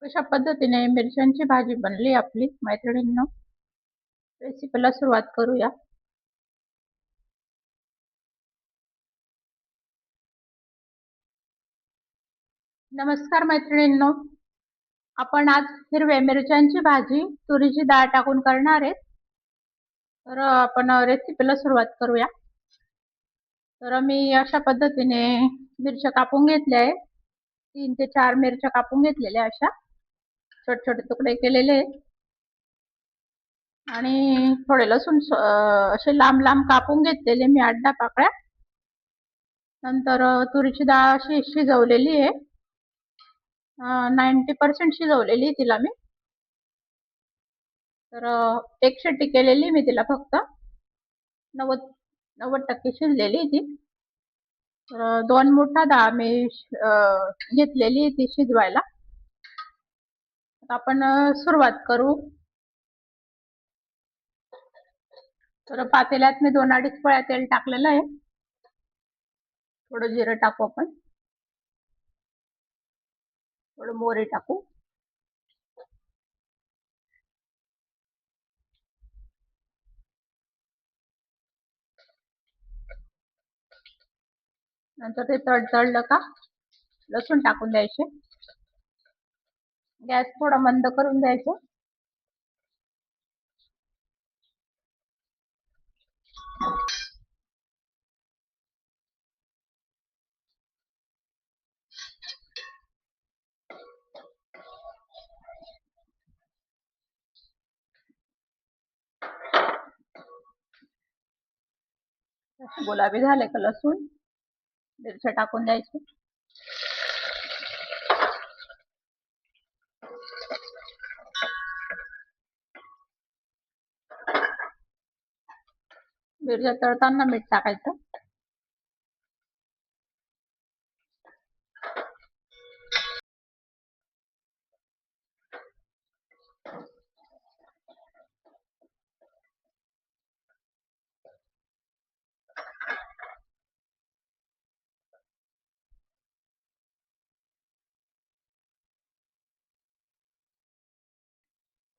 कशा पद्धतीने मिरच्यांची भाजी बनली आपली मैत्रिणींनो. रेसिपीला सुरुवात करूया. नमस्कार मैत्रिणींनो, आपण आज हिरव्या मिरच्यांची भाजी तुरीची डाळ टाकून करणार आहे. तर आपण रेसिपीला सुरुवात करूया. तर मी अशा पद्धतीने मिरच्या कापून घेतल्या आहे. 3 ते 4 मिरच्या कापून घेतलेल्या अशा छोटे छोटे तुकडे केलेले आणि थोडे लसूण असे लांब लांब कापून घेतलेले मी 8-10 पाकळ्या. नंतर तुरीची डाळ अशी शिजवलेली आहे. 90% शिजवलेली तिला मी. तर एक शिट्टी केलेली मी तिला, फक्त 90% शिजलेली ती. तर 2 मोठा डाळ मी घेतलेली ती शिजवायला. आपण सुरुवात करू. तर पातेल्यात मी 2-2.5 पळ्या तेल टाकलेलं आहे. थोडं जिरं टाकू आपण, थोडं मोहरी टाकू, नंतर ते तडतडलं का लसूण टाकून द्यायचे. गॅस थोडा मंद करून द्यायचा. गुलाबी झाले का लसूण, मिरच्या टाकून द्यायची. मिरच्या तळताना मीठ टाकायचं.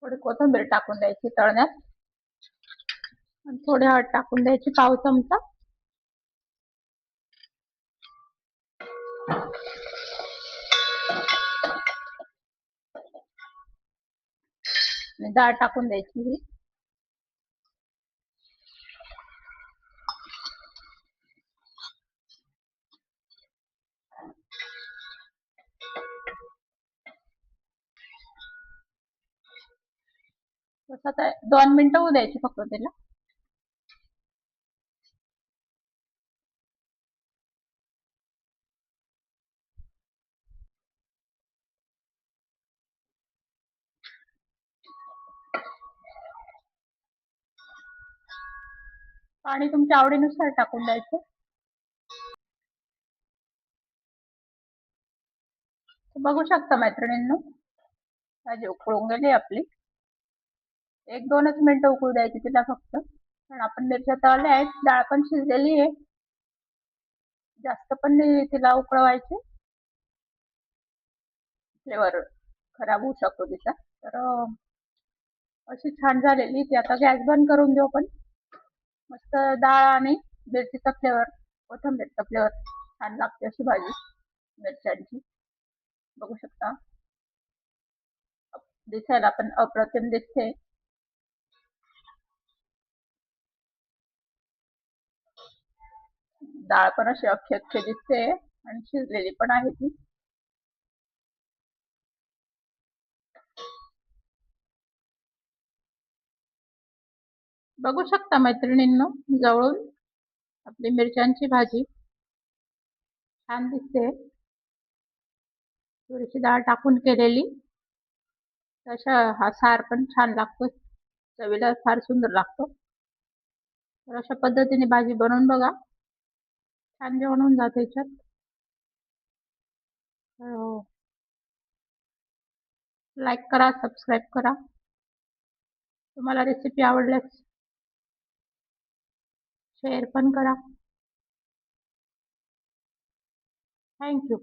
थोडी कोथिंबीर टाकून द्यायची तळण्यात आणि थोडी हळद टाकून द्यायची, पाव चमचा. आणि डाळ टाकून द्यायची. तसं तर 2 मिनिटं होऊ द्यायची फक्त त्याला. पाणी तुमच्या आवडीनुसार टाकून द्यायचं. बघू शकता मैत्रिणींनो, भाजी उकळून गेली आपली. 1-2च मिनिटं उकळू द्यायची तिला फक्त, कारण आपण मिरच्या तळल्या आहेत. डाळ पण शिजलेली आहे, जास्त पण नाही तिला उकळवायची, फ्लेवर खराब होऊ शकतो तिचा. तर अशी छान झालेली ती. आता गॅस बंद करून देऊ आपण. मस्त डाळ आणि मिरचीचा फ्लेवर, कोथिंबीरचा फ्लेवर छान लागते अशी भाजी मिरच्यांची. बघू शकता, दिसायला पण अप्रतिम दिसते. डाळ पण अशी अख्खी अख्खी दिसते आणि शिजलेली पण आहे ती. बघू शकता मैत्रिणींनो, जवळून आपली मिरच्यांची भाजी छान दिसते. तुरीची डाळ टाकून केलेली, तशा हा सार पण छान लागतो, चवीला फार सुंदर लागतो. तर अशा पद्धतीने भाजी बनवून बघा, छान जेवण होऊन जाते याच्यात. लाईक करा, सबस्क्राईब करा. तुम्हाला रेसिपी आवडल्यास शेअर पण करा. थँक्यू.